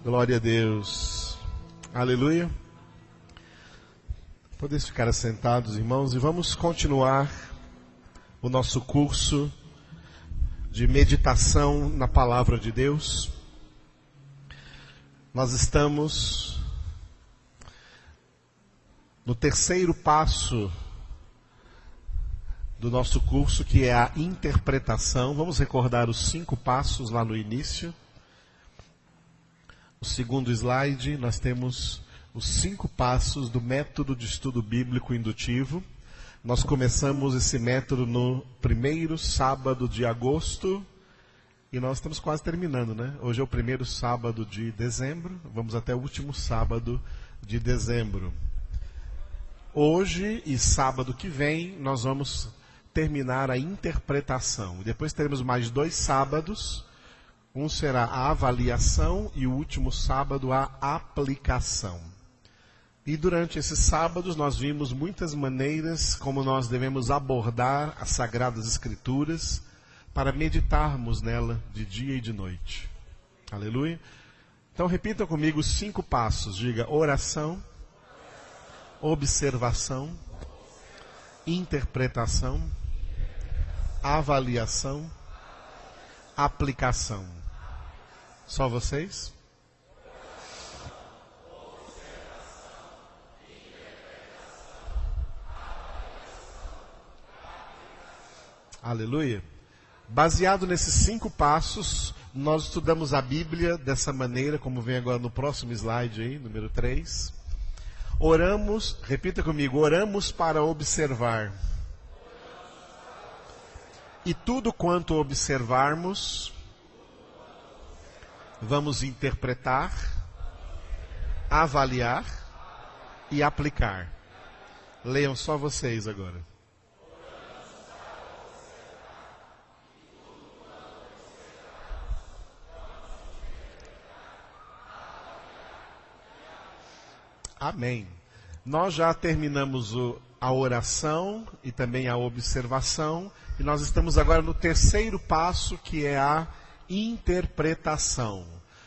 Glória a Deus. Aleluia. Podemos ficar assentados, irmãos, e vamos continuar o nosso curso de meditação na Palavra de Deus. Nós estamos no terceiro passo do nosso curso, que é a interpretação. Vamos recordar os 5 passos lá no início. O segundo slide, nós temos os 5 passos do método de estudo bíblico indutivo. Nós começamos esse método no primeiro sábado de agosto e nós estamos quase terminando, né? Hoje é o primeiro sábado de dezembro, vamos até o último sábado de dezembro. Hoje e sábado que vem nós vamos terminar a interpretação. Depois teremos mais 2 sábados. Um será a avaliação e o último sábado a aplicação. E durante esses sábados nós vimos muitas maneiras como nós devemos abordar as Sagradas Escrituras para meditarmos nela de dia e de noite. Aleluia. Então repita comigo os 5 passos. Diga: oração, observação, interpretação, avaliação, aplicação. Só vocês? Aleluia. Baseado nesses 5 passos, nós estudamos a Bíblia dessa maneira, como vem agora no próximo slide aí, número 3. Oramos, repita comigo, oramos para observar. E tudo quanto observarmos, vamos interpretar, avaliar e aplicar. Leiam só vocês agora. Amém. Nós já terminamos a oração e também a observação. E nós estamos agora no terceiro passo, que é a interpretação.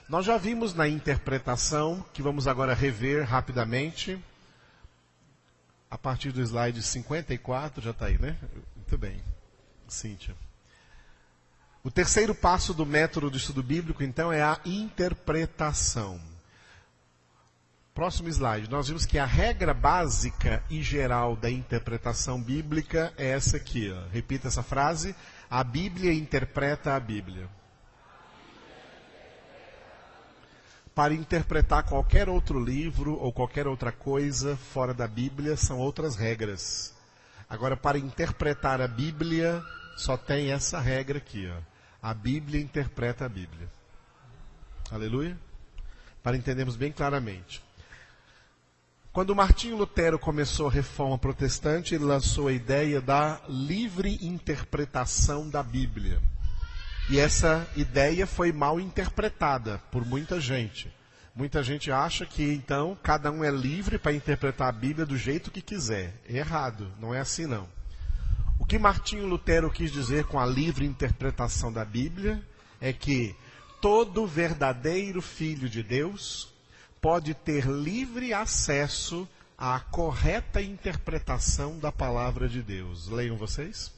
Nós já vimos na interpretação, que vamos agora rever rapidamente, a partir do slide 54, já está aí, né? Muito bem, Cíntia. O terceiro passo do método de estudo bíblico, então, é a interpretação. Próximo slide. Nós vimos que a regra básica e geral da interpretação bíblica é essa aqui. Ó. Repita essa frase. A Bíblia interpreta a Bíblia. Para interpretar qualquer outro livro ou qualquer outra coisa fora da Bíblia, são outras regras. Agora, para interpretar a Bíblia, só tem essa regra aqui. Ó. A Bíblia interpreta a Bíblia. Aleluia? Para entendermos bem claramente. Quando Martinho Lutero começou a Reforma Protestante, ele lançou a ideia da livre interpretação da Bíblia. E essa ideia foi mal interpretada por muita gente. Muita gente acha que, então, cada um é livre para interpretar a Bíblia do jeito que quiser. É errado, não é assim não. O que Martinho Lutero quis dizer com a livre interpretação da Bíblia é que todo verdadeiro filho de Deus pode ter livre acesso à correta interpretação da palavra de Deus. Leiam vocês.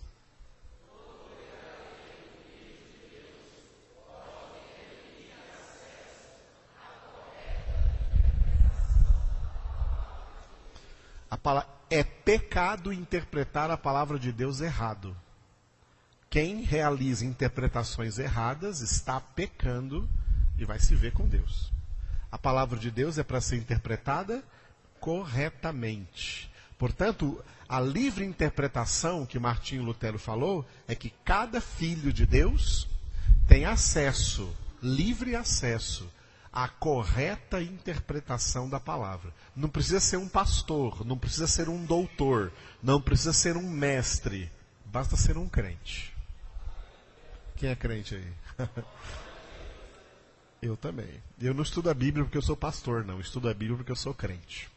É pecado interpretar a palavra de Deus errado. Quem realiza interpretações erradas está pecando e vai se ver com Deus. A palavra de Deus é para ser interpretada corretamente. Portanto, a livre interpretação que Martinho Lutero falou é que cada filho de Deus tem acesso, livre acesso, à correta interpretação da palavra. Não precisa ser um pastor, não precisa ser um doutor, não precisa ser um mestre, basta ser um crente. Quem é crente aí? Eu também. Eu não estudo a Bíblia porque eu sou pastor, não. Eu estudo a Bíblia porque eu sou crente.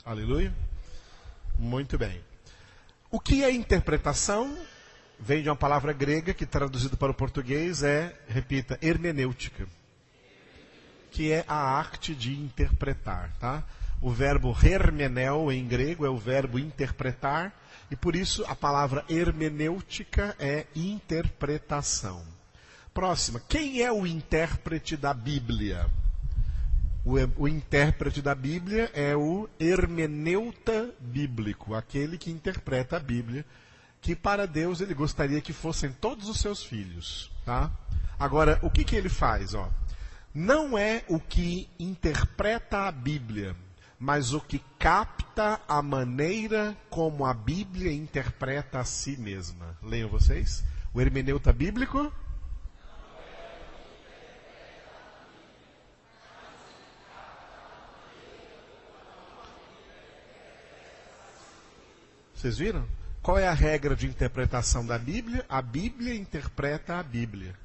Aleluia? Muito bem. O que é interpretação? Vem de uma palavra grega que traduzido para o português é, repita, hermenêutica. que é a arte de interpretar, tá? O verbo hermeneu em grego é o verbo interpretar, e por isso a palavra hermenêutica é interpretação. Próxima, quem é o intérprete da Bíblia? O intérprete da Bíblia é o hermeneuta bíblico, aquele que interpreta a Bíblia, que para Deus ele gostaria que fossem todos os seus filhos, tá? Agora, o que ele faz? Ó? Não é o que interpreta a Bíblia, mas o que capta a maneira como a Bíblia interpreta a si mesma. Leiam vocês. O hermeneuta bíblico... Vocês viram? Qual é a regra de interpretação da Bíblia? A Bíblia interpreta a Bíblia.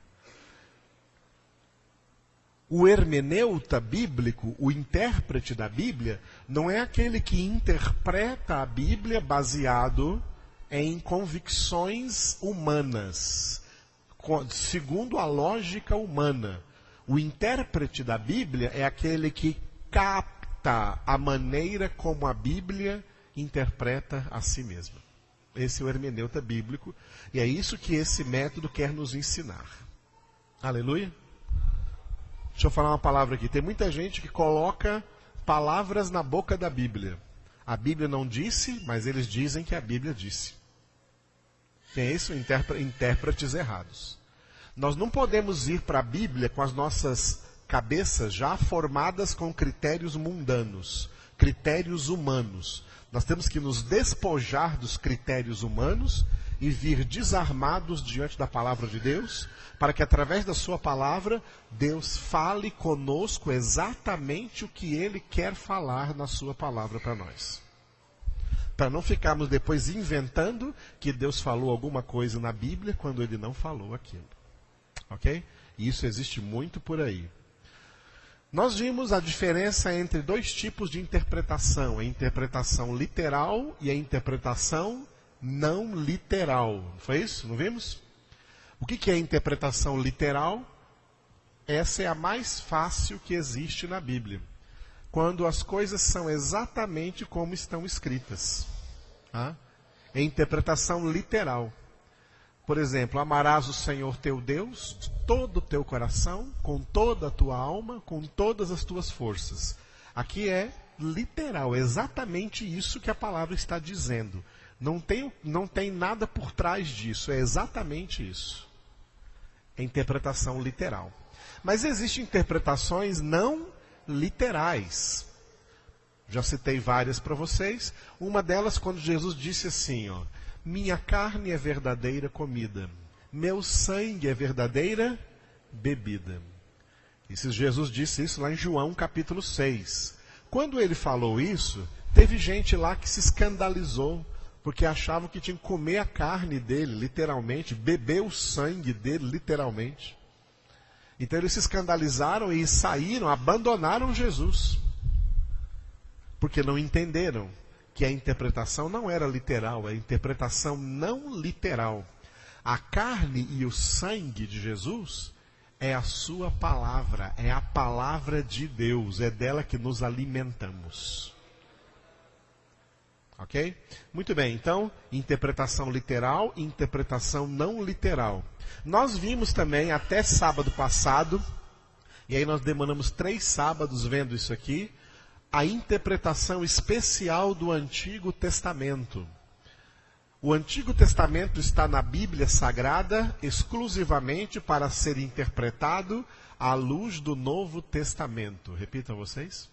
O hermeneuta bíblico, o intérprete da Bíblia, não é aquele que interpreta a Bíblia baseado em convicções humanas, segundo a lógica humana. O intérprete da Bíblia é aquele que capta a maneira como a Bíblia interpreta a si mesma. Esse é o hermeneuta bíblico, e é isso que esse método quer nos ensinar. Aleluia? Deixa eu falar uma palavra aqui. Tem muita gente que coloca palavras na boca da Bíblia. A Bíblia não disse, mas eles dizem que a Bíblia disse. Tem isso? Intérpretes errados. Nós não podemos ir para a Bíblia com as nossas cabeças já formadas com critérios mundanos, critérios humanos. Nós temos que nos despojar dos critérios humanos e vir desarmados diante da palavra de Deus, para que através da sua palavra, Deus fale conosco exatamente o que Ele quer falar na sua palavra para nós. Para não ficarmos depois inventando que Deus falou alguma coisa na Bíblia quando Ele não falou aquilo. Ok? E isso existe muito por aí. Nós vimos a diferença entre dois tipos de interpretação, a interpretação literal e a interpretação não literal. Não foi isso? Não vimos? O que é a interpretação literal? Essa é a mais fácil que existe na Bíblia. Quando as coisas são exatamente como estão escritas. Tá? É interpretação literal. Por exemplo, amarás o Senhor teu Deus de todo o teu coração, com toda a tua alma, com todas as tuas forças. Aqui é literal, exatamente isso que a palavra está dizendo. Não tem nada por trás disso, é exatamente isso. É interpretação literal. Mas existem interpretações não literais. Já citei várias para vocês. Uma delas, quando Jesus disse assim, ó, minha carne é verdadeira comida, meu sangue é verdadeira bebida. Jesus disse isso lá em João capítulo 6. Quando ele falou isso, teve gente lá que se escandalizou, porque achavam que tinha que comer a carne dele, literalmente, beber o sangue dele, literalmente. Então eles se escandalizaram e saíram, abandonaram Jesus. Porque não entenderam que a interpretação não era literal, a interpretação não literal. A carne e o sangue de Jesus é a sua palavra, é a palavra de Deus, é dela que nos alimentamos. Ok? Muito bem, então, interpretação literal e interpretação não literal. Nós vimos também, até sábado passado, e aí nós demoramos 3 sábados vendo isso aqui, a interpretação especial do Antigo Testamento. O Antigo Testamento está na Bíblia Sagrada exclusivamente para ser interpretado à luz do Novo Testamento. Repitam vocês.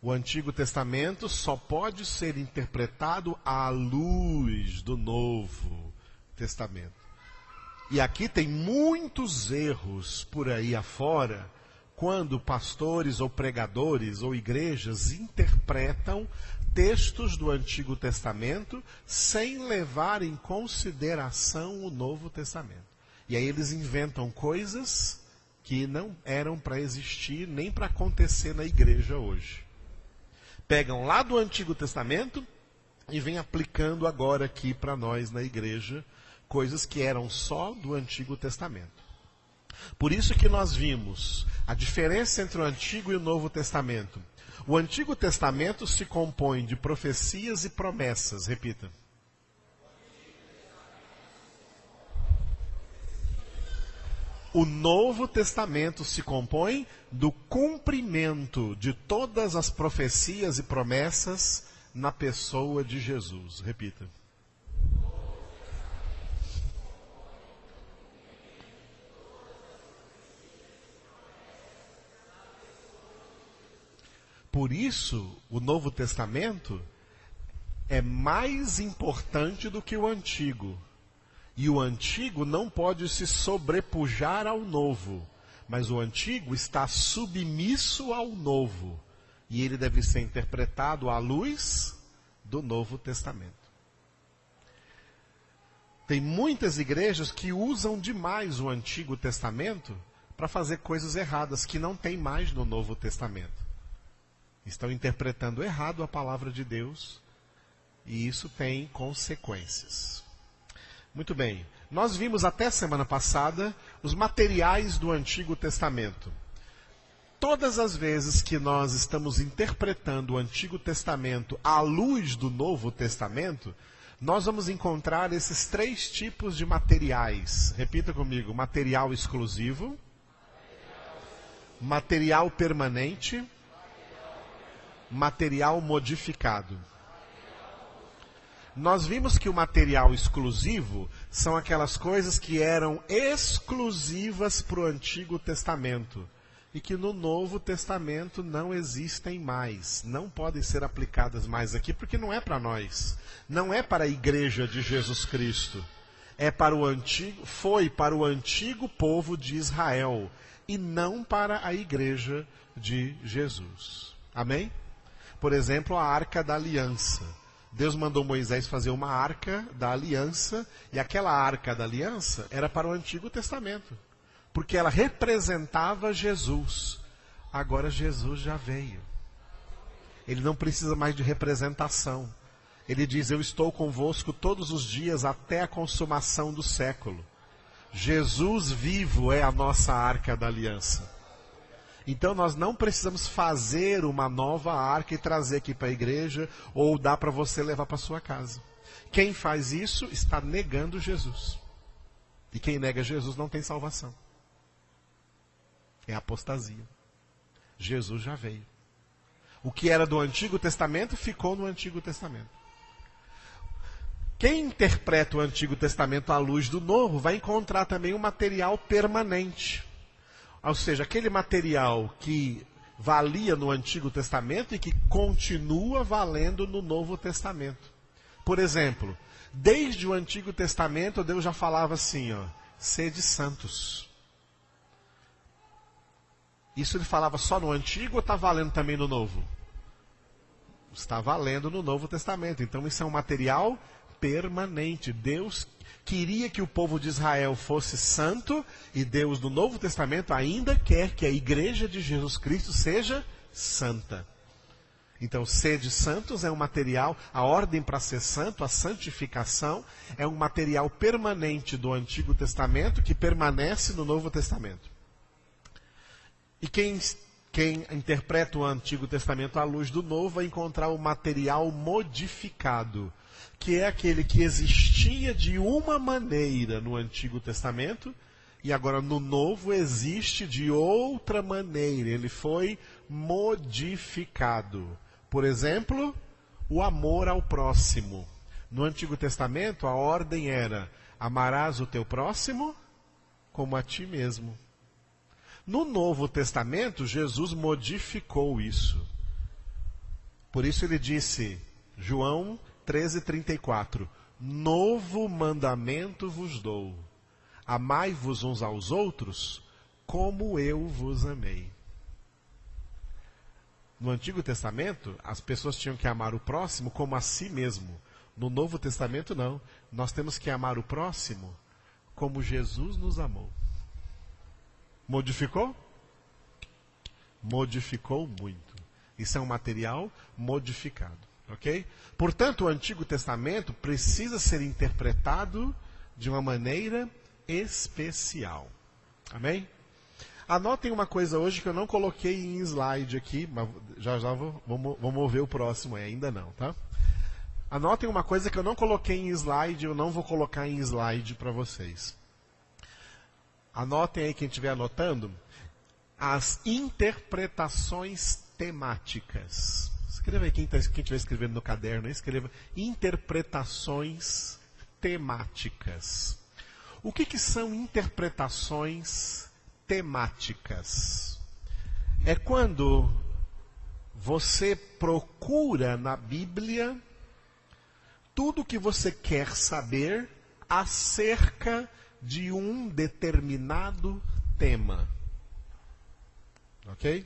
O Antigo Testamento só pode ser interpretado à luz do Novo Testamento. E aqui tem muitos erros por aí afora, quando pastores ou pregadores ou igrejas interpretam textos do Antigo Testamento sem levar em consideração o Novo Testamento. E aí eles inventam coisas que não eram para existir nem para acontecer na igreja hoje. Pegam lá do Antigo Testamento e vêm aplicando agora aqui para nós na igreja, coisas que eram só do Antigo Testamento. Por isso que nós vimos a diferença entre o Antigo e o Novo Testamento. O Antigo Testamento se compõe de profecias e promessas. Repita. O Novo Testamento se compõe do cumprimento de todas as profecias e promessas na pessoa de Jesus. Repita. Por isso, o Novo Testamento é mais importante do que o Antigo. E o Antigo não pode se sobrepujar ao Novo. Mas o Antigo está submisso ao Novo. E ele deve ser interpretado à luz do Novo Testamento. Tem muitas igrejas que usam demais o Antigo Testamento para fazer coisas erradas que não tem mais no Novo Testamento. Estão interpretando errado a palavra de Deus e isso tem consequências. Muito bem, nós vimos até semana passada os materiais do Antigo Testamento. Todas as vezes que nós estamos interpretando o Antigo Testamento à luz do Novo Testamento, nós vamos encontrar esses 3 tipos de materiais. Repita comigo: material exclusivo, material permanente, material modificado. Nós vimos que o material exclusivo são aquelas coisas que eram exclusivas para o Antigo Testamento e que no Novo Testamento não existem mais, não podem ser aplicadas mais aqui, porque não é para nós, não é para a igreja de Jesus Cristo, é para o antigo, foi para o antigo povo de Israel e não para a igreja de Jesus. Amém? Por exemplo, a Arca da Aliança. Deus mandou Moisés fazer uma Arca da Aliança, e aquela Arca da Aliança era para o Antigo Testamento, porque ela representava Jesus. Agora Jesus já veio. Ele não precisa mais de representação. Ele diz: eu estou convosco todos os dias até a consumação do século. Jesus vivo é a nossa Arca da Aliança. Então nós não precisamos fazer uma nova arca e trazer aqui para a igreja ou dar para você levar para sua casa. Quem faz isso está negando Jesus. E quem nega Jesus não tem salvação. É apostasia. Jesus já veio. O que era do Antigo Testamento ficou no Antigo Testamento. Quem interpreta o Antigo Testamento à luz do Novo vai encontrar também um material permanente. Ou seja, aquele material que valia no Antigo Testamento e que continua valendo no Novo Testamento. Por exemplo, desde o Antigo Testamento Deus já falava assim, sede santos. Isso ele falava só no Antigo ou está valendo também no Novo? Está valendo no Novo Testamento. Então isso é um material permanente. Deus queria que o povo de Israel fosse santo, e Deus no Novo Testamento ainda quer que a igreja de Jesus Cristo seja santa. Então, sede santos é um material, a ordem para ser santo, a santificação, é um material permanente do Antigo Testamento que permanece no Novo Testamento. E quem interpreta o Antigo Testamento à luz do Novo vai encontrar o material modificado, que é aquele que existia de uma maneira no Antigo Testamento e agora no Novo existe de outra maneira. Ele foi modificado. Por exemplo, o amor ao próximo. No Antigo Testamento a ordem era: amarás o teu próximo como a ti mesmo. No Novo Testamento, Jesus modificou isso. Por isso ele disse, João 13:34, novo mandamento vos dou, amai-vos uns aos outros, como eu vos amei. No Antigo Testamento, as pessoas tinham que amar o próximo como a si mesmo. No Novo Testamento, não. Nós temos que amar o próximo como Jesus nos amou. Modificou? Modificou muito. Isso é um material modificado, ok? Portanto, o Antigo Testamento precisa ser interpretado de uma maneira especial. Amém? Anotem uma coisa hoje que eu não coloquei em slide aqui, mas já vamos ver o próximo, ainda não, tá? Anotem uma coisa que eu não coloquei em slide, eu não vou colocar em slide para vocês. Anotem aí, quem estiver anotando, as interpretações temáticas. Escreva aí, quem estiver escrevendo no caderno, escreva interpretações temáticas. O que são interpretações temáticas? É quando você procura na Bíblia tudo o que você quer saber acerca de um determinado tema. Ok?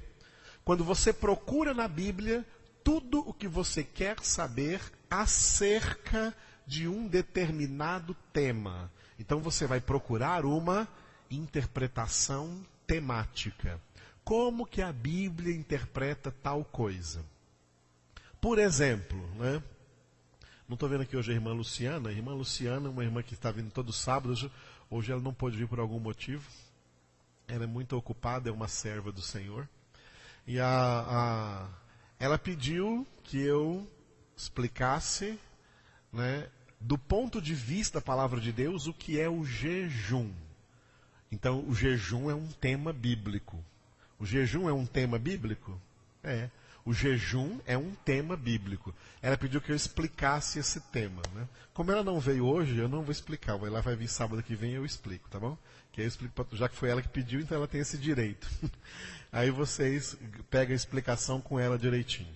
Quando você procura na Bíblia tudo o que você quer saber acerca de um determinado tema. Então você vai procurar uma interpretação temática. Como que a Bíblia interpreta tal coisa? Por exemplo, né? Não estou vendo aqui hoje a irmã Luciana. A irmã Luciana, uma irmã que está vindo todo sábado, hoje ela não pôde vir por algum motivo. Ela é muito ocupada, é uma serva do Senhor. E ela pediu que eu explicasse, né, do ponto de vista da palavra de Deus, o que é o jejum. Então, o jejum é um tema bíblico. O jejum é um tema bíblico? É. O jejum é um tema bíblico. Ela pediu que eu explicasse esse tema, né? Como ela não veio hoje, eu não vou explicar. Ela vai vir sábado que vem e eu explico, tá bom? Que eu explico, já que foi ela que pediu, então ela tem esse direito. Aí vocês pegam a explicação com ela direitinho.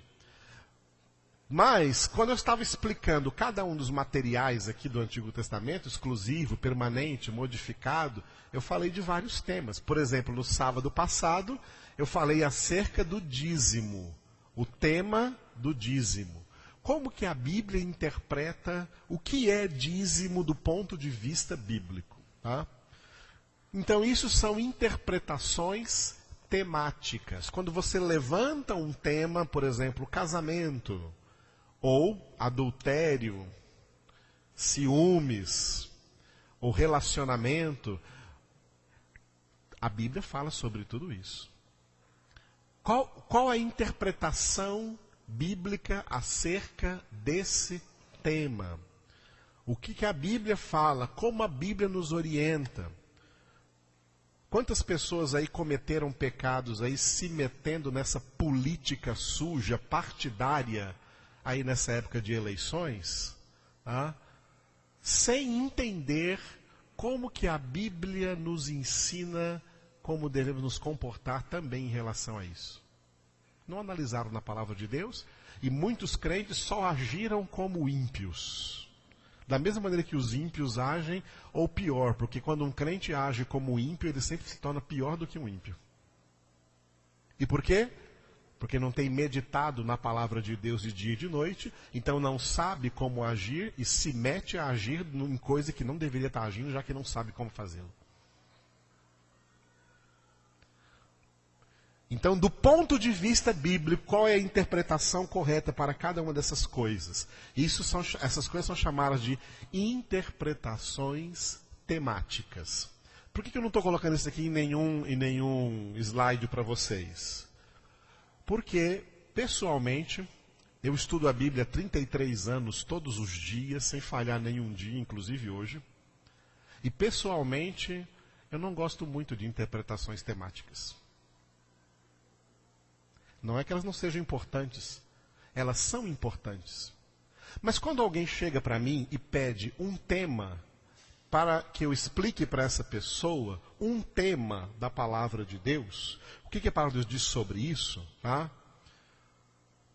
Mas, quando eu estava explicando cada um dos materiais aqui do Antigo Testamento, exclusivo, permanente, modificado, eu falei de vários temas. Por exemplo, no sábado passado, eu falei acerca do dízimo. O tema do dízimo. Como que a Bíblia interpreta o que é dízimo do ponto de vista bíblico? Tá? Então, isso são interpretações temáticas. Quando você levanta um tema, por exemplo, casamento, ou adultério, ciúmes, ou relacionamento, a Bíblia fala sobre tudo isso. Qual a interpretação bíblica acerca desse tema? O que a Bíblia fala? Como a Bíblia nos orienta? Quantas pessoas aí cometeram pecados aí se metendo nessa política suja, partidária, aí nessa época de eleições, tá? Sem entender como que a Bíblia nos ensina como devemos nos comportar também em relação a isso. Não analisaram na palavra de Deus e muitos crentes só agiram como ímpios. Da mesma maneira que os ímpios agem, ou pior, porque quando um crente age como ímpio, ele sempre se torna pior do que um ímpio. E por quê? Porque não tem meditado na palavra de Deus de dia e de noite, então não sabe como agir e se mete a agir em coisa que não deveria estar agindo, já que não sabe como fazê-lo. Então, do ponto de vista bíblico, qual é a interpretação correta para cada uma dessas coisas? Essas coisas são chamadas de interpretações temáticas. Por que eu não estou colocando isso aqui em nenhum slide para vocês? Porque, pessoalmente, eu estudo a Bíblia há 33 anos, todos os dias, sem falhar nenhum dia, inclusive hoje. E, pessoalmente, eu não gosto muito de interpretações temáticas. Não é que elas não sejam importantes. Elas são importantes. Mas quando alguém chega para mim e pede um tema para que eu explique para essa pessoa um tema da palavra de Deus, o que a palavra de Deus diz sobre isso? Tá?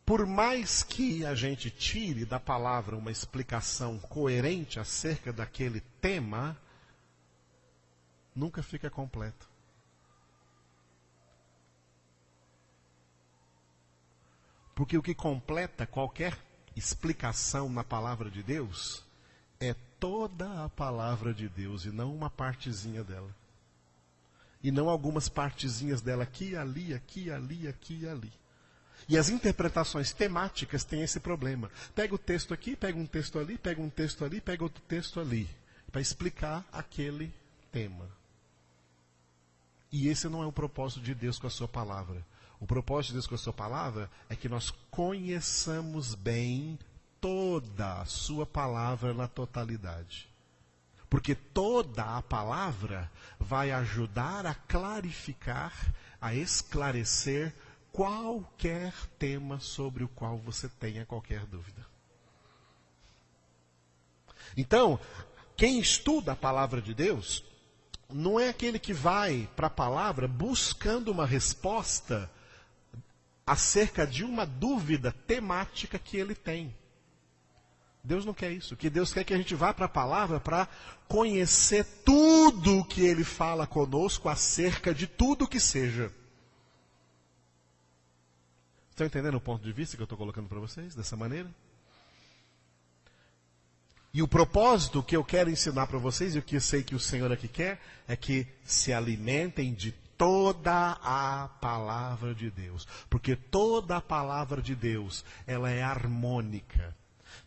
Por mais que a gente tire da palavra uma explicação coerente acerca daquele tema, nunca fica completo. Porque o que completa qualquer explicação na palavra de Deus é toda a palavra de Deus e não uma partezinha dela. E não algumas partezinhas dela aqui, ali, aqui, ali, aqui e ali. E as interpretações temáticas têm esse problema. Pega o texto aqui, pega um texto ali, pega um texto ali, pega outro texto ali, para explicar aquele tema. E esse não é o propósito de Deus com a sua palavra. O propósito de Deus com a sua palavra é que nós conheçamos bem toda a sua palavra na totalidade. Porque toda a palavra vai ajudar a clarificar, a esclarecer qualquer tema sobre o qual você tenha qualquer dúvida. Então, quem estuda a palavra de Deus não é aquele que vai para a palavra buscando uma resposta acerca de uma dúvida temática que ele tem. Deus não quer isso. O que Deus quer é que a gente vá para a palavra para conhecer tudo o que Ele fala conosco acerca de tudo que seja. Estão entendendo o ponto de vista que eu estou colocando para vocês, dessa maneira? E o propósito que eu quero ensinar para vocês, e o que eu sei que o Senhor aqui quer, é que se alimentem de toda a palavra de Deus. Porque toda a palavra de Deus, ela é harmônica.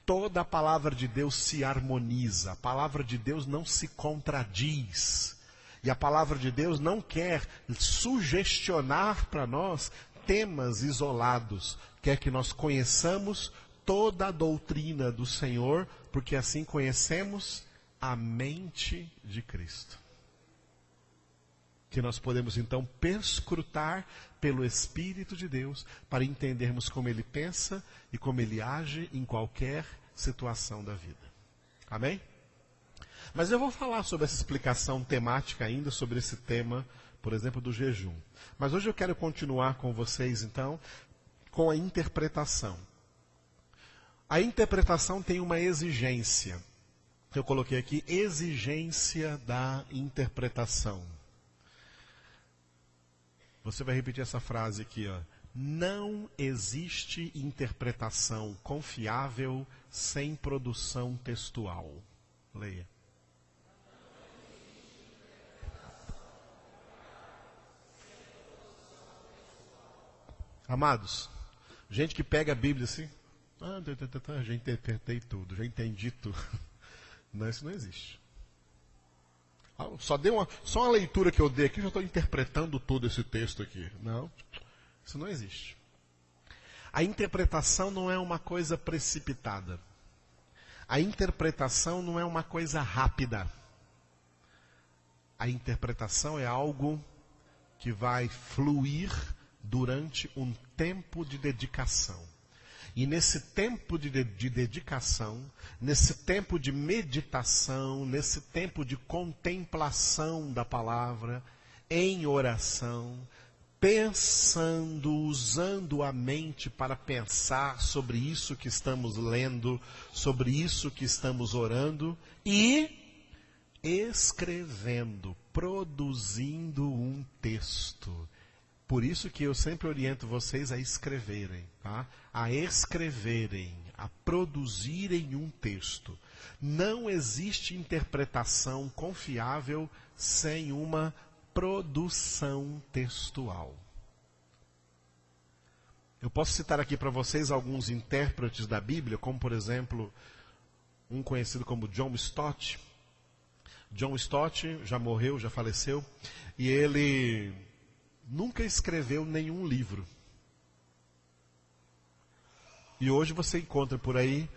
Toda a palavra de Deus se harmoniza. A palavra de Deus não se contradiz. E a palavra de Deus não quer sugestionar para nós temas isolados. Quer que nós conheçamos toda a doutrina do Senhor, porque assim conhecemos a mente de Cristo. Que nós podemos então perscrutar pelo Espírito de Deus para entendermos como Ele pensa e como Ele age em qualquer situação da vida. Amém? Mas eu vou falar sobre essa explicação temática ainda, sobre esse tema, por exemplo, do jejum. Mas hoje eu quero continuar com vocês então com a interpretação. A interpretação tem uma exigência. Eu coloquei aqui exigência da interpretação. Você vai repetir essa frase aqui, ó. Não existe interpretação confiável sem produção textual. Leia. Amados, gente que pega a Bíblia assim, já interpretei tudo, já entendi tudo. Não, isso não existe. Só uma leitura que eu dei aqui, já estou interpretando todo esse texto aqui. Não, isso não existe. A interpretação não é uma coisa precipitada. A interpretação não é uma coisa rápida. A interpretação é algo que vai fluir durante um tempo de dedicação. E nesse tempo de dedicação, nesse tempo de meditação, nesse tempo de contemplação da palavra, em oração, pensando, usando a mente para pensar sobre isso que estamos lendo, sobre isso que estamos orando, e escrevendo, produzindo um texto. Por isso que eu sempre oriento vocês a escreverem, tá? A escreverem, a produzirem um texto. Não existe interpretação confiável sem uma produção textual. Eu posso citar aqui para vocês alguns intérpretes da Bíblia, como por exemplo, um conhecido como John Stott. John Stott já morreu, já faleceu, e ele nunca escreveu nenhum livro. E hoje você encontra por aí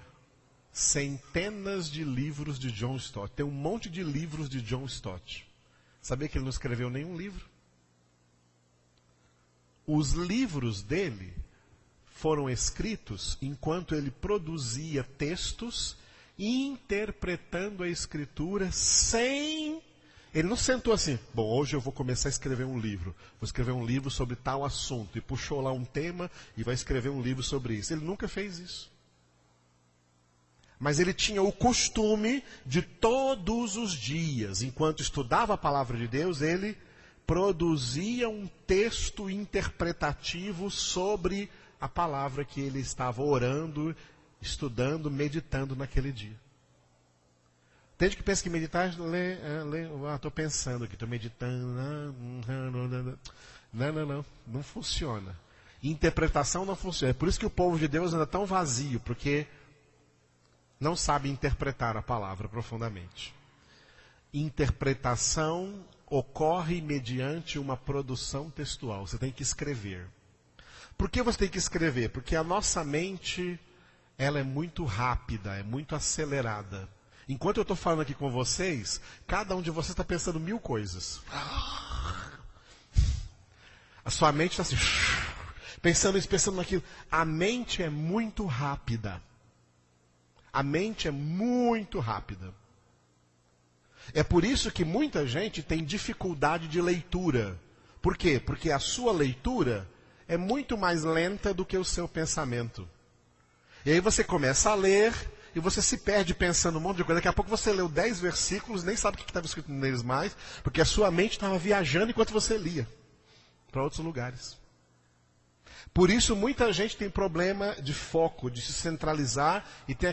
centenas de livros de John Stott. Tem um monte de livros de John Stott. Sabia que ele não escreveu nenhum livro? Os livros dele foram escritos enquanto ele produzia textos, interpretando a Escritura sem... Ele não sentou assim, bom, hoje eu vou começar a escrever um livro. Vou escrever um livro sobre tal assunto. E puxou lá um tema e vai escrever um livro sobre isso. Ele nunca fez isso. Mas ele tinha o costume de todos os dias, enquanto estudava a palavra de Deus, ele produzia um texto interpretativo sobre a palavra que ele estava orando, estudando, meditando naquele dia. Tem gente que pensa que meditar é estou pensando aqui, estou meditando. Não funciona. Interpretação não funciona. É por isso que o povo de Deus anda tão vazio, porque não sabe interpretar a palavra profundamente. Interpretação ocorre mediante uma produção textual. Você tem que escrever. Por que você tem que escrever? Porque a nossa mente, ela é muito rápida, é muito acelerada. Enquanto eu estou falando aqui com vocês, cada um de vocês está pensando 1000 coisas. A sua mente está assim, pensando isso, pensando naquilo. A mente é muito rápida. A mente é muito rápida. É por isso que muita gente tem dificuldade de leitura. Por quê? Porque a sua leitura é muito mais lenta do que o seu pensamento. E aí você começa a ler e você se perde pensando um monte de coisa. Daqui a pouco você leu 10 versículos, nem sabe o que estava escrito neles mais, porque a sua mente estava viajando enquanto você lia para outros lugares. Por isso muita gente tem problema de foco, de se centralizar, e tem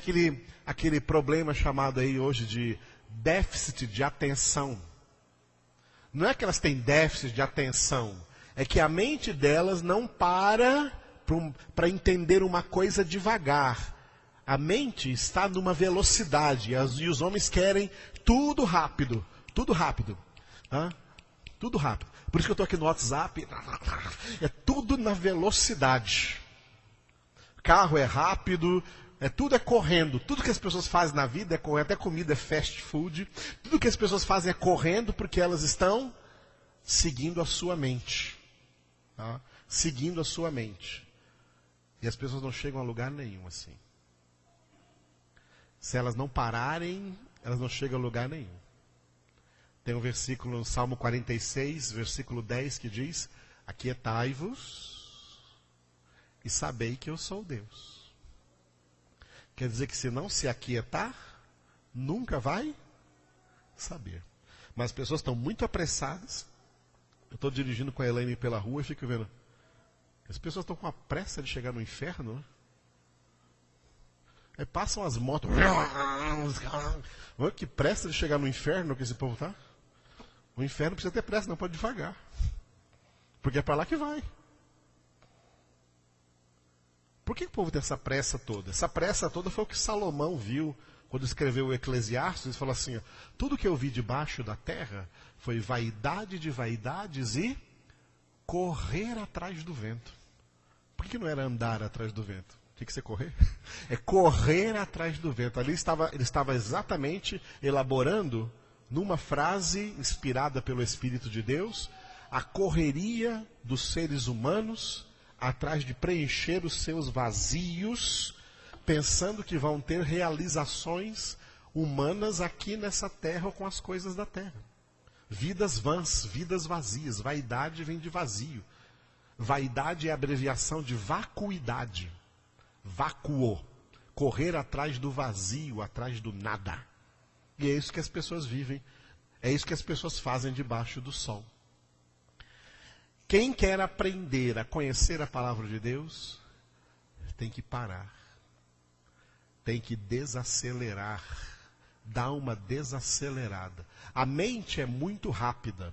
aquele problema chamado aí hoje de déficit de atenção. Não é que elas têm déficit de atenção, é que a mente delas não para entender uma coisa devagar. A mente está numa velocidade, e os homens querem tudo rápido, tudo rápido. Tudo rápido. Por isso que eu estou aqui no WhatsApp, é tudo na velocidade. Carro é rápido, tudo é correndo. Tudo que as pessoas fazem na vida é correndo. Até comida é fast food. Tudo que as pessoas fazem é correndo porque elas estão seguindo a sua mente. Tá? Seguindo a sua mente. E as pessoas não chegam a lugar nenhum assim. Se elas não pararem, elas não chegam a lugar nenhum. Tem um versículo no Salmo 46, versículo 10, que diz: aquietai-vos e sabei que eu sou Deus. Quer dizer que se não se aquietar, nunca vai saber. Mas as pessoas estão muito apressadas. Eu estou dirigindo com a Elaine pela rua e fico vendo. As pessoas estão com a pressa de chegar no inferno, né? Aí passam as motos. Olha que pressa de chegar no inferno que esse povo tá. O inferno precisa ter pressa, não pode devagar. Porque é para lá que vai. Por que o povo tem essa pressa toda? Essa pressa toda foi o que Salomão viu quando escreveu o Eclesiastes. Ele falou assim, tudo que eu vi debaixo da terra foi vaidade de vaidades e correr atrás do vento. Por que não era andar atrás do vento? O que você correr? É correr atrás do vento. Ali ele estava exatamente elaborando, numa frase inspirada pelo Espírito de Deus, a correria dos seres humanos atrás de preencher os seus vazios, pensando que vão ter realizações humanas aqui nessa terra ou com as coisas da terra. Vidas vãs, vidas vazias. Vaidade vem de vazio. Vaidade é a abreviação de vacuidade. Vácuo. Correr atrás do vazio, atrás do nada. E é isso que as pessoas vivem. É isso que as pessoas fazem debaixo do sol. Quem quer aprender a conhecer a palavra de Deus, tem que parar. Tem que desacelerar. Dar uma desacelerada. A mente é muito rápida.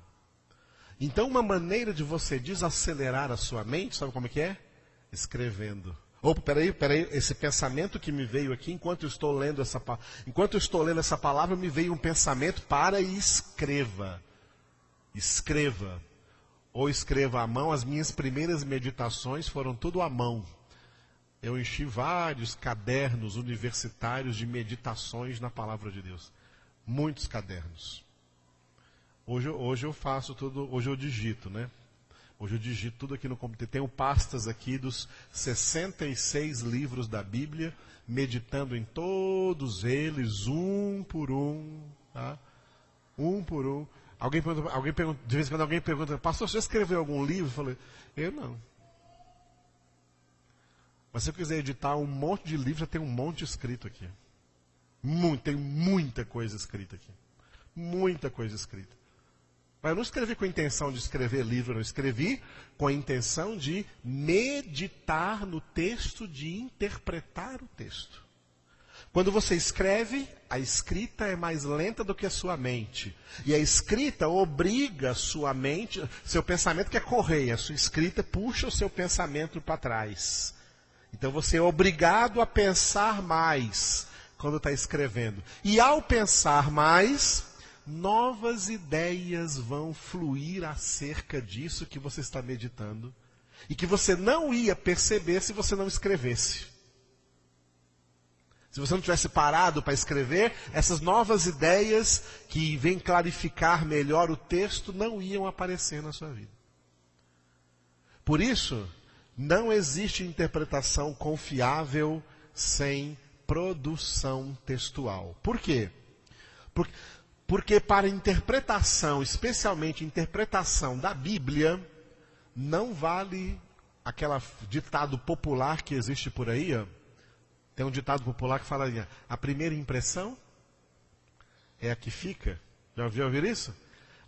Então uma maneira de você desacelerar a sua mente, sabe como é que é? Escrevendo. Opa, peraí, esse pensamento que me veio aqui, enquanto eu estou lendo essa palavra, me veio um pensamento, para e escreva. Escreva. Ou escreva à mão. As minhas primeiras meditações foram tudo à mão. Eu enchi vários cadernos universitários de meditações na palavra de Deus. Muitos cadernos. Hoje eu faço tudo, hoje eu digito, né? Hoje eu digito tudo aqui no computador. Tenho pastas aqui dos 66 livros da Bíblia, meditando em todos eles, um por um. Tá? Um por um. De vez em quando alguém pergunta, pastor, você escreveu algum livro? Eu falei, eu não. Mas se eu quiser editar um monte de livros, já tem um monte escrito aqui. Tem muita coisa escrita aqui. Muita coisa escrita. Mas eu não escrevi com a intenção de escrever livro, eu escrevi com a intenção de meditar no texto, de interpretar o texto. Quando você escreve, a escrita é mais lenta do que a sua mente. E a escrita obriga a sua mente, seu pensamento quer correr, a sua escrita puxa o seu pensamento para trás. Então você é obrigado a pensar mais quando está escrevendo. E ao pensar mais, novas ideias vão fluir acerca disso que você está meditando. E que você não ia perceber se você não escrevesse. Se você não tivesse parado para escrever, essas novas ideias que vêm clarificar melhor o texto não iam aparecer na sua vida. Por isso, não existe interpretação confiável sem produção textual. Por quê? Porque para interpretação, especialmente interpretação da Bíblia, não vale aquele ditado popular que existe por aí, ó. Tem um ditado popular que fala assim, a primeira impressão é a que fica. Já ouviram isso?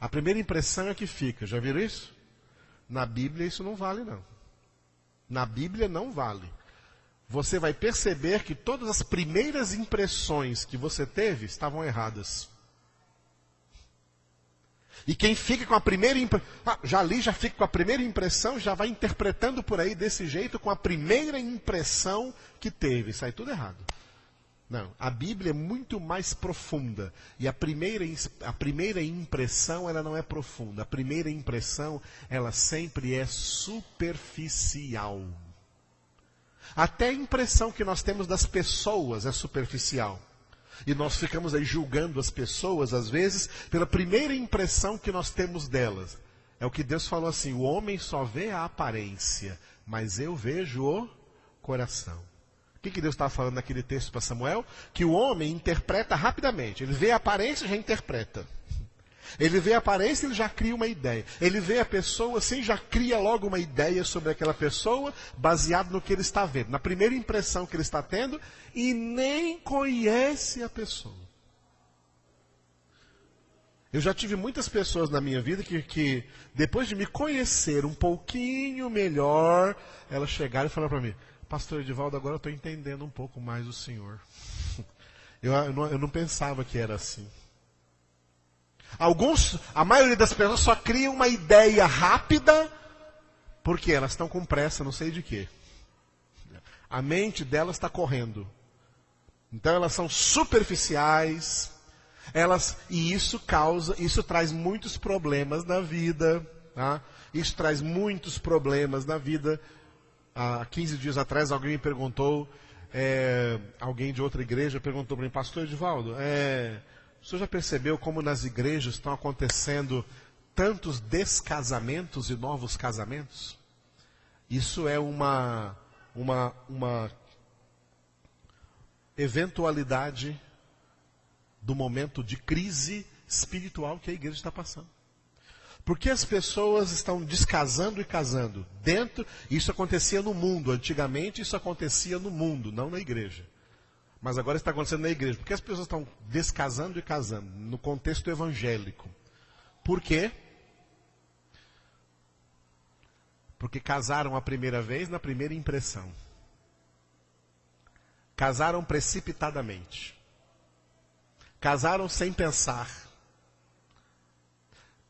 A primeira impressão é a que fica. Já viram isso? Na Bíblia isso não vale, não. Na Bíblia não vale. Você vai perceber que todas as primeiras impressões que você teve estavam erradas. E quem fica com a primeira impressão, já fica com a primeira impressão, já vai interpretando por aí desse jeito, com a primeira impressão que teve. Sai tudo errado. Não, a Bíblia é muito mais profunda. E a primeira impressão, ela não é profunda. A primeira impressão, ela sempre é superficial. Até a impressão que nós temos das pessoas é superficial. E nós ficamos aí julgando as pessoas, às vezes, pela primeira impressão que nós temos delas. É o que Deus falou assim, o homem só vê a aparência, mas eu vejo o coração. O que Deus estava falando naquele texto para Samuel? Que o homem interpreta rapidamente. Ele vê a aparência e já interpreta. Ele vê a aparência e ele já cria uma ideia. Ele vê a pessoa assim, já cria logo uma ideia sobre aquela pessoa, baseado no que ele está vendo, na primeira impressão que ele está tendo, e nem conhece a pessoa. Eu já tive muitas pessoas na minha vida que depois de me conhecer um pouquinho melhor, elas chegaram e falaram para mim, Pastor Edivaldo, agora eu estou entendendo um pouco mais o Senhor. Eu não pensava que era assim. A maioria das pessoas só cria uma ideia rápida, porque elas estão com pressa, não sei de quê. A mente delas está correndo. Então elas são superficiais, e isso traz muitos problemas na vida. Tá? Isso traz muitos problemas na vida. Há 15 dias atrás alguém me perguntou, alguém de outra igreja perguntou para mim, Pastor Edivaldo, o senhor já percebeu como nas igrejas estão acontecendo tantos descasamentos e novos casamentos? Isso é uma eventualidade do momento de crise espiritual que a igreja está passando. Porque as pessoas estão descasando e casando. Isso acontecia no mundo. Antigamente isso acontecia no mundo, não na igreja. Mas agora está acontecendo na igreja. Porque as pessoas estão descasando e casando, no contexto evangélico. Por quê? Porque casaram a primeira vez na primeira impressão. Casaram precipitadamente. Casaram sem pensar.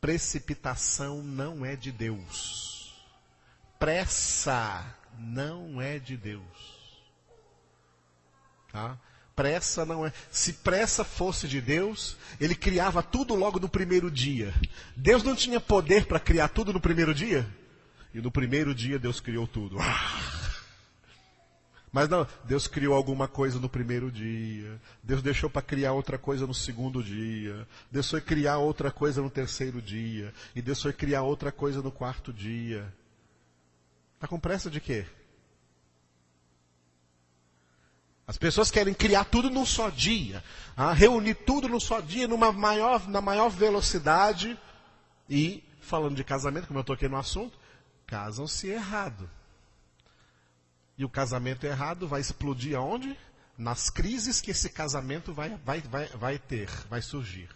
Precipitação não é de Deus. Pressa não é de Deus. Tá? Pressa não é. Se pressa fosse de Deus, ele criava tudo logo no primeiro dia. Deus não tinha poder para criar tudo no primeiro dia? E no primeiro dia Deus criou tudo. Mas não, Deus criou alguma coisa no primeiro dia. Deus deixou para criar outra coisa no segundo dia. Deus foi criar outra coisa no terceiro dia. E Deus foi criar outra coisa no quarto dia. Está com pressa de quê? As pessoas querem criar tudo num só dia. Reunir tudo num só dia, na maior velocidade. E, falando de casamento, como eu toquei no assunto, casam-se errado. E o casamento errado vai explodir aonde? Nas crises que esse casamento vai surgir.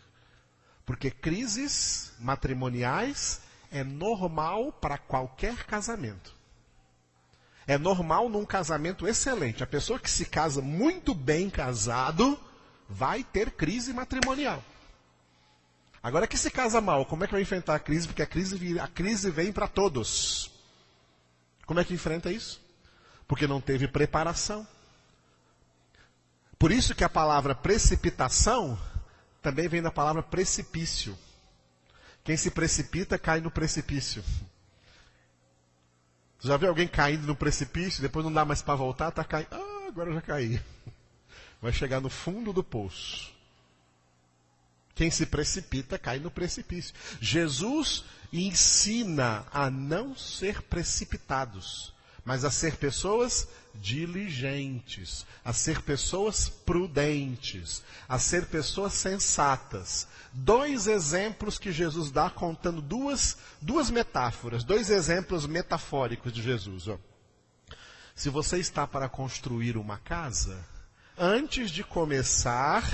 Porque crises matrimoniais é normal para qualquer casamento. É normal num casamento excelente. A pessoa que se casa muito bem casado vai ter crise matrimonial. Agora que se casa mal, como é que vai enfrentar a crise? Porque a crise vem para todos. Como é que enfrenta isso? Porque não teve preparação. Por isso que a palavra precipitação também vem da palavra precipício. Quem se precipita cai no precipício. Já viu alguém caindo no precipício, depois não dá mais para voltar, tá caindo. Ah, agora eu já caí. Vai chegar no fundo do poço. Quem se precipita cai no precipício. Jesus ensina a não ser precipitados, mas a ser pessoas diligentes, a ser pessoas prudentes, a ser pessoas sensatas. 2 exemplos que Jesus dá contando duas metáforas, 2 exemplos metafóricos de Jesus. Ó. Se você está para construir uma casa, antes de começar,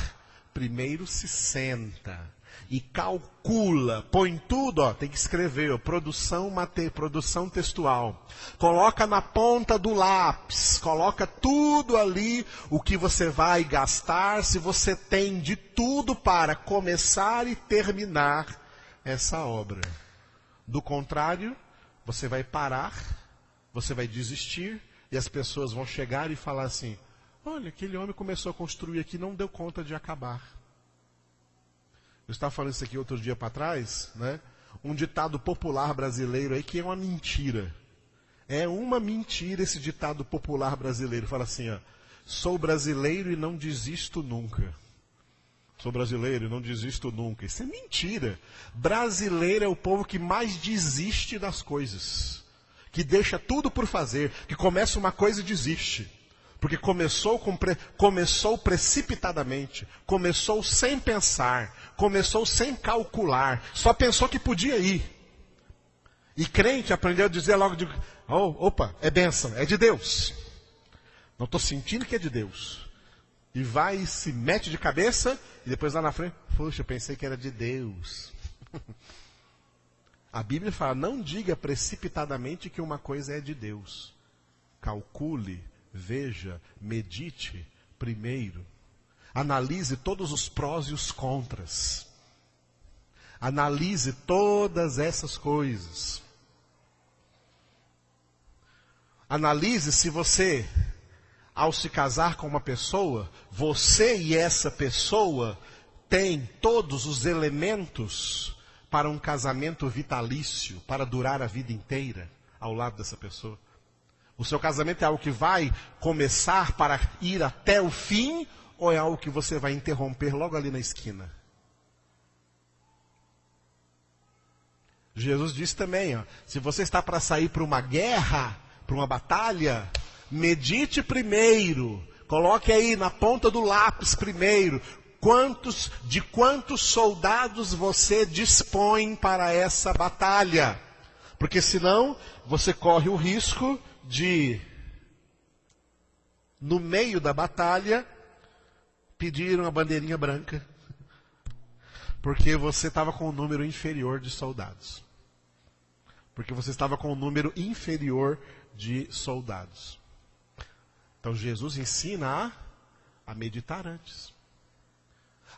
primeiro se senta e calcula, põe tudo, ó, tem que escrever, ó, produção textual. Coloca na ponta do lápis, coloca tudo ali, o que você vai gastar, se você tem de tudo para começar e terminar essa obra. Do contrário, você vai parar, você vai desistir, e as pessoas vão chegar e falar assim, olha, aquele homem começou a construir aqui, não deu conta de acabar. Eu estava falando isso aqui outro dia para trás, né? Um ditado popular brasileiro aí que é uma mentira. É uma mentira esse ditado popular brasileiro. Fala assim, ó, sou brasileiro e não desisto nunca. Sou brasileiro e não desisto nunca. Isso é mentira. Brasileiro é o povo que mais desiste das coisas. Que deixa tudo por fazer. Que começa uma coisa e desiste. Porque começou precipitadamente, começou sem pensar, começou sem calcular, só pensou que podia ir. E crente aprendeu a dizer logo, opa, é bênção, é de Deus. Não estou sentindo que é de Deus. E vai e se mete de cabeça, e depois lá na frente, puxa, eu pensei que era de Deus. A Bíblia fala, não diga precipitadamente que uma coisa é de Deus. Calcule. Veja, medite primeiro. Analise todos os prós e os contras. Analise todas essas coisas. Analise se você, ao se casar com uma pessoa, você e essa pessoa têm todos os elementos para um casamento vitalício, para durar a vida inteira ao lado dessa pessoa. O seu casamento é algo que vai começar para ir até o fim, ou é algo que você vai interromper logo ali na esquina? Jesus disse também, ó, se você está para sair para uma guerra, para uma batalha, medite primeiro, coloque aí na ponta do lápis primeiro, de quantos soldados você dispõe para essa batalha. Porque senão você corre o risco de, no meio da batalha, pedir uma bandeirinha branca, porque você estava com um número inferior de soldados. Porque você estava com um número inferior de soldados. Então Jesus ensina a meditar antes.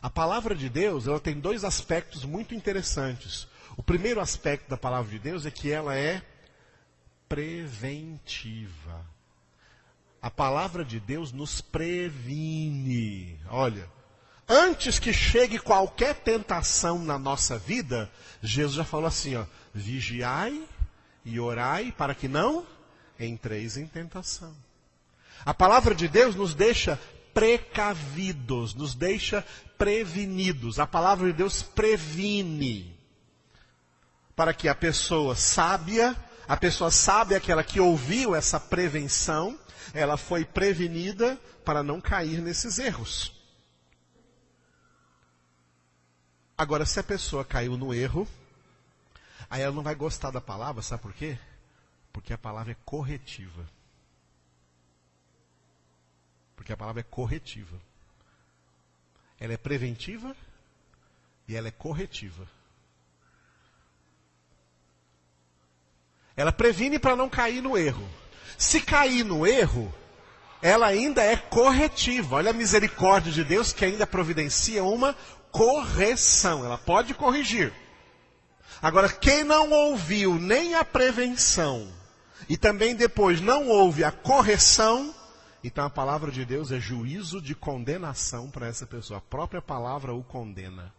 A palavra de Deus, ela tem 2 aspectos muito interessantes. O primeiro aspecto da palavra de Deus é que ela é preventiva. A palavra de Deus nos previne. Olha, antes que chegue qualquer tentação na nossa vida, Jesus já falou assim, ó, vigiai e orai para que não entreis em tentação. A palavra de Deus nos deixa precavidos, nos deixa prevenidos. A palavra de Deus previne. Para que a pessoa sábia aquela que ouviu essa prevenção, ela foi prevenida para não cair nesses erros. Agora, se a pessoa caiu no erro, aí ela não vai gostar da palavra, sabe por quê? Porque a palavra é corretiva. Porque a palavra é corretiva. Ela é preventiva e ela é corretiva. Ela previne para não cair no erro. Se cair no erro, ela ainda é corretiva. Olha a misericórdia de Deus que ainda providencia uma correção. Ela pode corrigir. Agora, quem não ouviu nem a prevenção e também depois não ouve a correção, então a palavra de Deus é juízo de condenação para essa pessoa. A própria palavra o condena.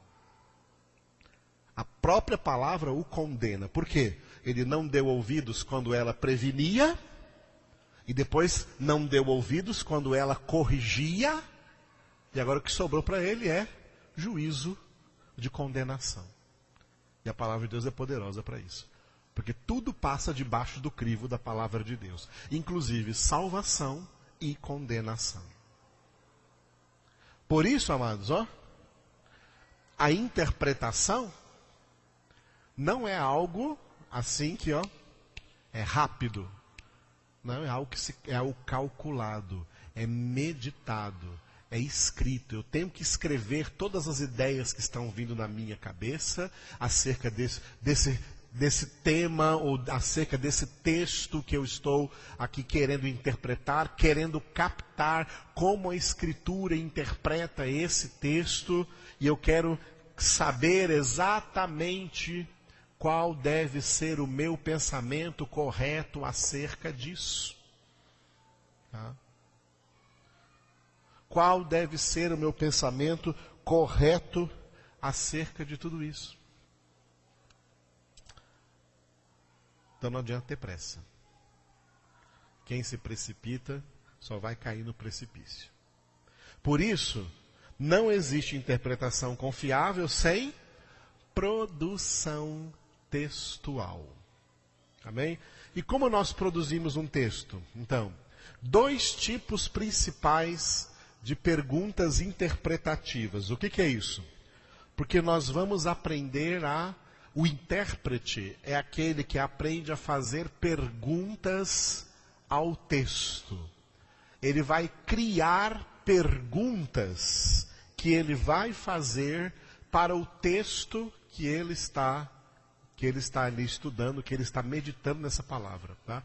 A própria palavra o condena. Por quê? Ele não deu ouvidos quando ela prevenia, e depois não deu ouvidos quando ela corrigia, e agora o que sobrou para ele é juízo de condenação. E a palavra de Deus é poderosa para isso. Porque tudo passa debaixo do crivo da palavra de Deus. Inclusive salvação e condenação. Por isso, amados, a interpretação não é algo assim que, é rápido. Não, é algo é algo calculado, é meditado, é escrito. Eu tenho que escrever todas as ideias que estão vindo na minha cabeça acerca desse tema ou acerca desse texto que eu estou aqui querendo interpretar, querendo captar como a Escritura interpreta esse texto, e eu quero saber exatamente qual deve ser o meu pensamento correto acerca disso. Tá? Qual deve ser o meu pensamento correto acerca de tudo isso? Então não adianta ter pressa. Quem se precipita só vai cair no precipício. Por isso, não existe interpretação confiável sem produção textual. Amém? E como nós produzimos um texto? Então, 2 tipos principais de perguntas interpretativas. O que é isso? Porque nós vamos aprender o intérprete é aquele que aprende a fazer perguntas ao texto. Ele vai criar perguntas que ele vai fazer para o texto que ele está ali estudando, que ele está meditando nessa palavra. Tá?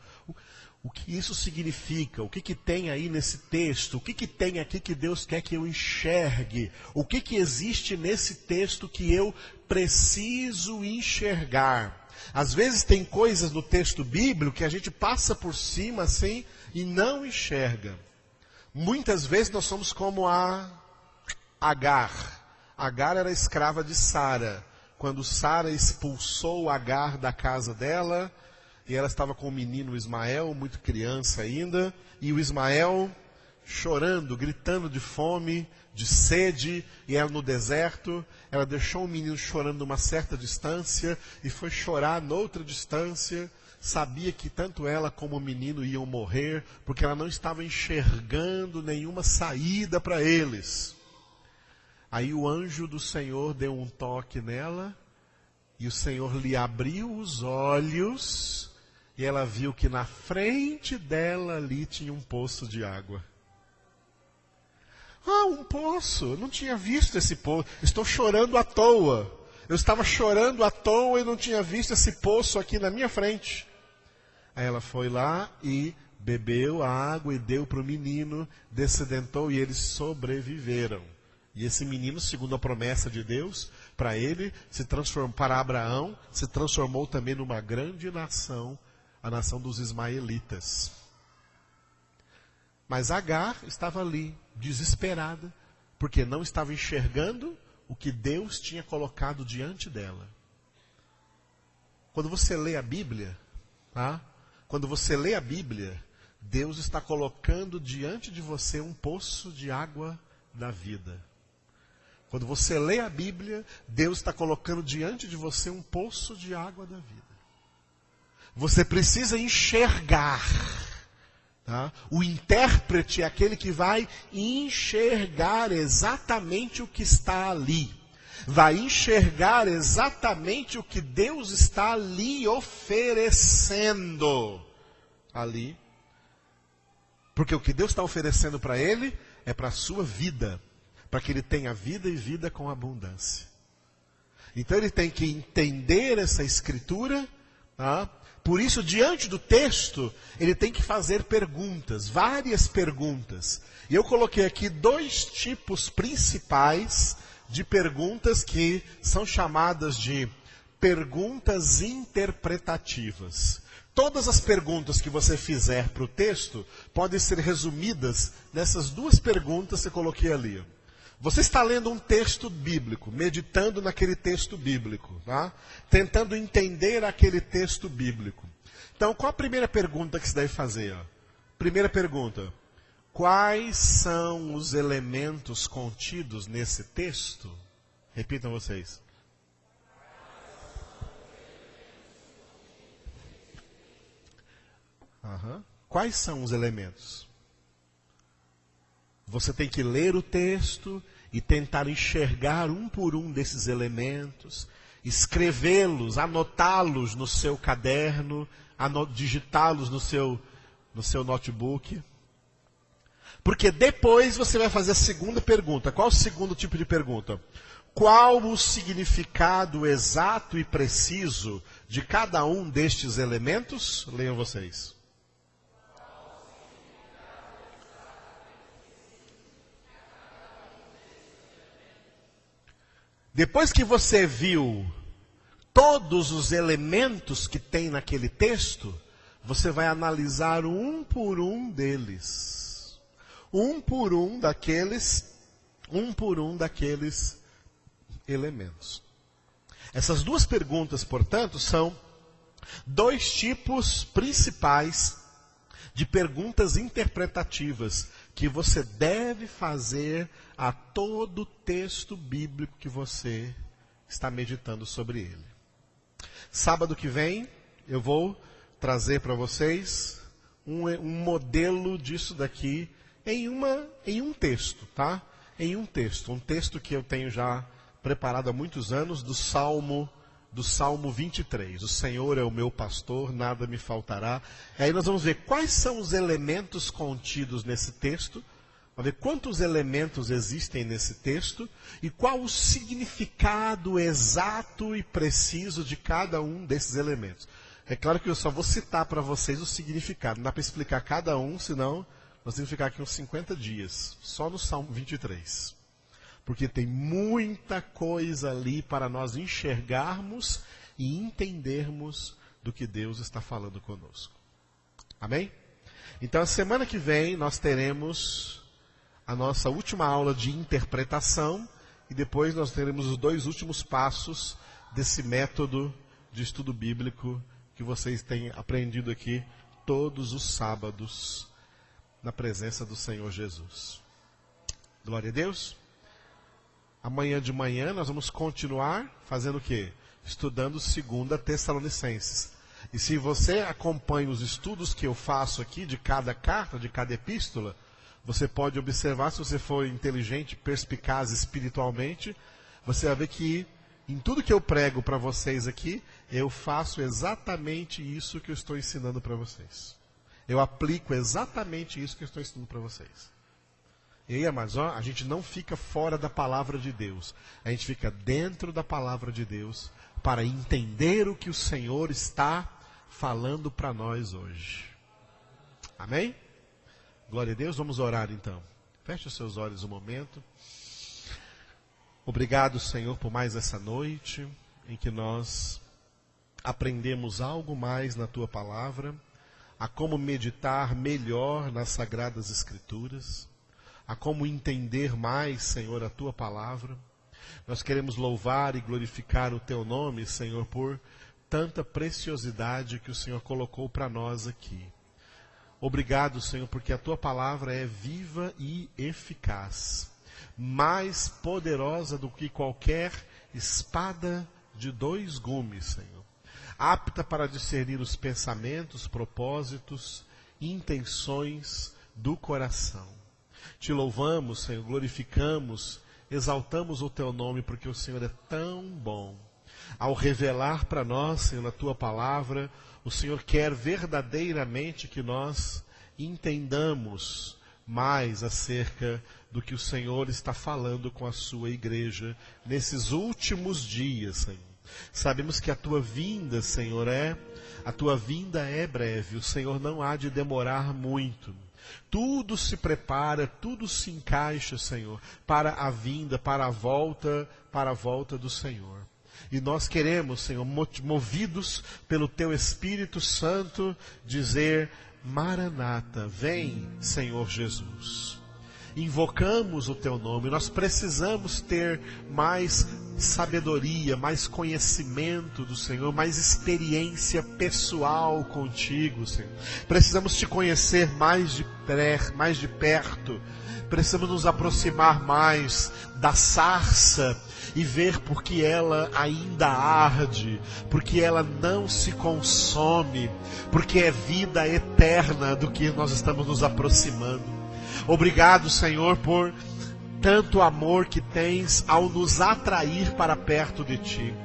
O que isso significa? O que tem aí nesse texto? O que tem aqui que Deus quer que eu enxergue? O que existe nesse texto que eu preciso enxergar? Às vezes tem coisas no texto bíblico que a gente passa por cima assim e não enxerga. Muitas vezes nós somos como a Agar. Agar era escrava de Sara. Quando Sara expulsou Agar da casa dela, e ela estava com o menino Ismael, muito criança ainda, e o Ismael chorando, gritando de fome, de sede, e ela no deserto, ela deixou o menino chorando numa certa distância, e foi chorar noutra distância, sabia que tanto ela como o menino iam morrer, porque ela não estava enxergando nenhuma saída para eles. Aí o anjo do Senhor deu um toque nela, e o Senhor lhe abriu os olhos, e ela viu que na frente dela ali tinha um poço de água. Um poço, eu não tinha visto esse poço, estou chorando à toa. Eu estava chorando à toa e não tinha visto esse poço aqui na minha frente. Aí ela foi lá e bebeu a água e deu para o menino, descedentou e eles sobreviveram. E esse menino, segundo a promessa de Deus, para ele, para Abraão, se transformou também numa grande nação, a nação dos ismaelitas. Mas Agar estava ali, desesperada, porque não estava enxergando o que Deus tinha colocado diante dela. Quando você lê a Bíblia, tá? Quando você lê a Bíblia, Deus está colocando diante de você um poço de água da vida. Quando você lê a Bíblia, Deus está colocando diante de você um poço de água da vida. Você precisa enxergar. Tá? O intérprete é aquele que vai enxergar exatamente o que está ali. Vai enxergar exatamente o que Deus está ali oferecendo. Ali. Porque o que Deus está oferecendo para ele é para a sua vida. Para que ele tenha vida e vida com abundância. Então ele tem que entender essa escritura, tá? Por isso, diante do texto, ele tem que fazer perguntas, várias perguntas. E eu coloquei aqui 2 tipos principais de perguntas que são chamadas de perguntas interpretativas. Todas as perguntas que você fizer para o texto podem ser resumidas nessas 2 perguntas que eu coloquei ali. Você está lendo um texto bíblico, meditando naquele texto bíblico, tá? Tentando entender aquele texto bíblico. Então, qual a primeira pergunta que você deve fazer? Primeira pergunta: quais são os elementos contidos nesse texto? Repitam vocês. Quais são os elementos? Você tem que ler o texto e tentar enxergar um por um desses elementos, escrevê-los, anotá-los no seu caderno, digitá-los no seu notebook. Porque depois você vai fazer a segunda pergunta. Qual o segundo tipo de pergunta? Qual o significado exato e preciso de cada um destes elementos? Leiam vocês. Depois que você viu todos os elementos que tem naquele texto, você vai analisar um por um deles. Um por um daqueles elementos. Essas 2 perguntas, portanto, são 2 tipos principais de perguntas interpretativas que você deve fazer a todo texto bíblico que você está meditando sobre ele. Sábado que vem, eu vou trazer para vocês um modelo disso daqui em um texto, tá? Em um texto que eu tenho já preparado há muitos anos, do Salmo 23. O Senhor é o meu pastor, nada me faltará. E aí nós vamos ver quais são os elementos contidos nesse texto, vamos ver quantos elementos existem nesse texto e qual o significado exato e preciso de cada um desses elementos. É claro que eu só vou citar para vocês o significado, não dá para explicar cada um, senão nós temos que ficar aqui uns 50 dias, só no Salmo 23. Porque tem muita coisa ali para nós enxergarmos e entendermos do que Deus está falando conosco. Amém? Então, a semana que vem nós teremos a nossa última aula de interpretação e depois nós teremos os 2 últimos passos desse método de estudo bíblico que vocês têm aprendido aqui todos os sábados na presença do Senhor Jesus. Glória a Deus. Amanhã de manhã nós vamos continuar fazendo o quê? Estudando 2 Tessalonicenses. E se você acompanha os estudos que eu faço aqui de cada carta, de cada epístola, você pode observar, se você for inteligente, perspicaz espiritualmente, você vai ver que em tudo que eu prego para vocês aqui, eu faço exatamente isso que eu estou ensinando para vocês. Eu aplico exatamente isso que eu estou ensinando para vocês. E aí, amados, a gente não fica fora da palavra de Deus. A gente fica dentro da palavra de Deus para entender o que o Senhor está falando para nós hoje. Amém? Glória a Deus. Vamos orar então. Feche os seus olhos um momento. Obrigado, Senhor, por mais essa noite em que nós aprendemos algo mais na Tua palavra, a como meditar melhor nas Sagradas Escrituras, a como entender mais, Senhor, a Tua palavra. Nós queremos louvar e glorificar o Teu nome, Senhor, por tanta preciosidade que o Senhor colocou para nós aqui. Obrigado, Senhor, porque a Tua palavra é viva e eficaz, mais poderosa do que qualquer espada de 2 gumes, Senhor, apta para discernir os pensamentos, propósitos, intenções do coração. Te louvamos, Senhor, glorificamos, exaltamos o Teu nome, porque o Senhor é tão bom. Ao revelar para nós, Senhor, na Tua palavra, o Senhor quer verdadeiramente que nós entendamos mais acerca do que o Senhor está falando com a Sua igreja nesses últimos dias, Senhor. Sabemos que a tua vinda, Senhor, é breve. O Senhor não há de demorar muito. Tudo se prepara, tudo se encaixa, Senhor, para a vinda, para a volta do Senhor. E nós queremos, Senhor, movidos pelo Teu Espírito Santo, dizer: Maranata, vem, Senhor Jesus. Invocamos o Teu nome, nós precisamos ter mais sabedoria, mais conhecimento do Senhor, mais experiência pessoal contigo, Senhor. Precisamos Te conhecer mais de perto, precisamos nos aproximar mais da sarça e ver porque ela ainda arde, porque ela não se consome, porque é vida eterna do que nós estamos nos aproximando. Obrigado, Senhor, por tanto amor que tens ao nos atrair para perto de Ti,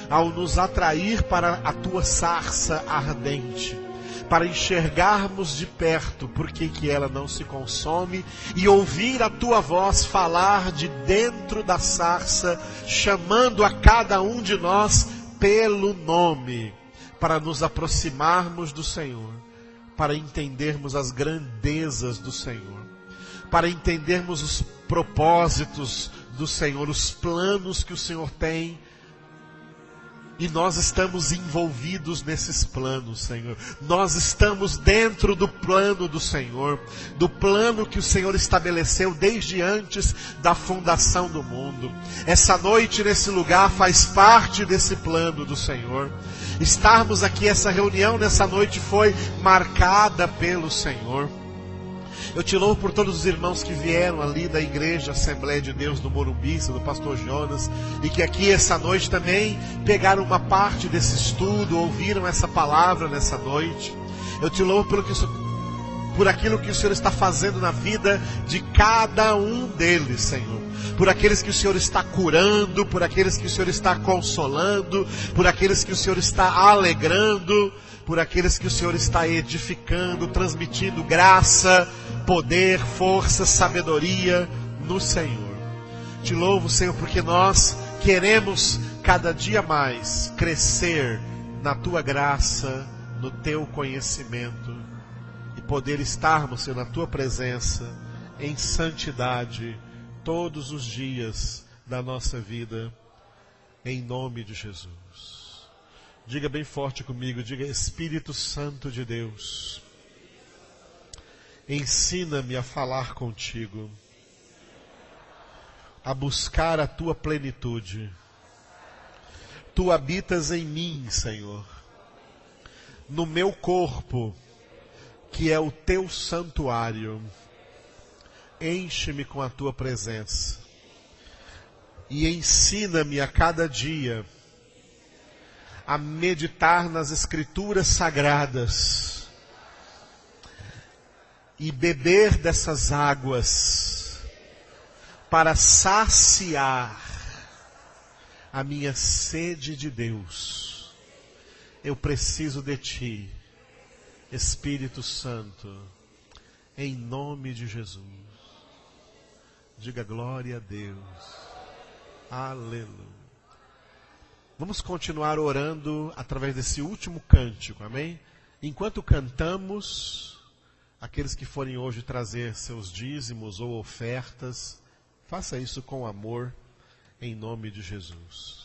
ao nos atrair para a Tua sarça ardente, para enxergarmos de perto porque que ela não se consome e ouvir a Tua voz falar de dentro da sarça, chamando a cada um de nós pelo nome, para nos aproximarmos do Senhor, para entendermos as grandezas do Senhor, para entendermos os propósitos do Senhor, os planos que o Senhor tem. E nós estamos envolvidos nesses planos, Senhor. Nós estamos dentro do plano do Senhor, do plano que o Senhor estabeleceu desde antes da fundação do mundo. Essa noite, nesse lugar, faz parte desse plano do Senhor. Estarmos aqui, essa reunião nessa noite foi marcada pelo Senhor. Eu Te louvo por todos os irmãos que vieram ali da Igreja Assembleia de Deus do Morumbi, do pastor Jonas, e que aqui essa noite também pegaram uma parte desse estudo, ouviram essa palavra nessa noite. Eu Te louvo por aquilo que o Senhor está fazendo na vida de cada um deles, Senhor. Por aqueles que o Senhor está curando, por aqueles que o Senhor está consolando, por aqueles que o Senhor está alegrando, por aqueles que o Senhor está edificando, transmitindo graça, poder, força, sabedoria no Senhor. Te louvo, Senhor, porque nós queremos cada dia mais crescer na Tua graça, no Teu conhecimento e poder estarmos, Senhor, na Tua presença em santidade todos os dias da nossa vida, em nome de Jesus. Diga bem forte comigo, diga: Espírito Santo de Deus, ensina-me a falar contigo, a buscar a Tua plenitude. Tu habitas em mim, Senhor, no meu corpo, que é o Teu santuário. Enche-me com a Tua presença e ensina-me a cada dia a meditar nas Escrituras Sagradas e beber dessas águas para saciar a minha sede de Deus. Eu preciso de Ti, Espírito Santo, em nome de Jesus. Diga glória a Deus. Aleluia. Vamos continuar orando através desse último cântico, amém? Enquanto cantamos, aqueles que forem hoje trazer seus dízimos ou ofertas, faça isso com amor, em nome de Jesus.